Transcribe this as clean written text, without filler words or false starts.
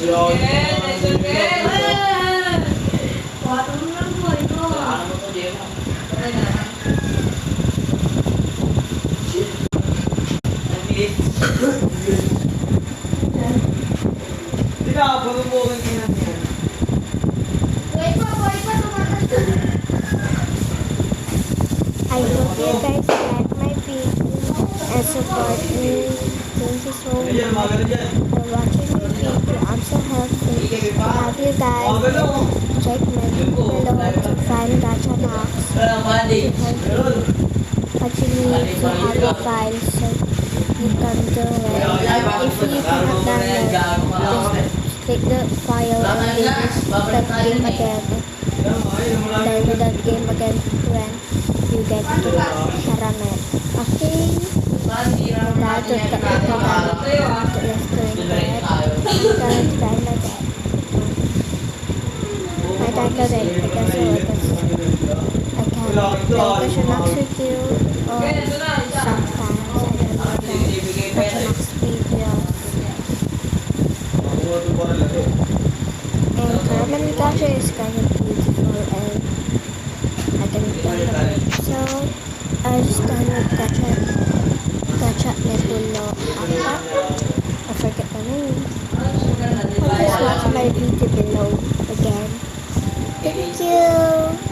I hope you guys like my video and support me. Thank you so much for watching my video. I'm so happy. I love you guys. Check my link below to find Gacha Box. Actually, to have a file so you can do it. If you cannot download, just click the file and delete that game again. Download that game again when you get to caramel. Okay? That to let's download it. I downloaded it because I can play Gacha with you or sometimes I don't know Gacha videos. And caramel Gacha is kind of beautiful and I can play it. So I just download Gacha Nebulo Apat. I forget the name. I'll just watch my video below again. Thank you.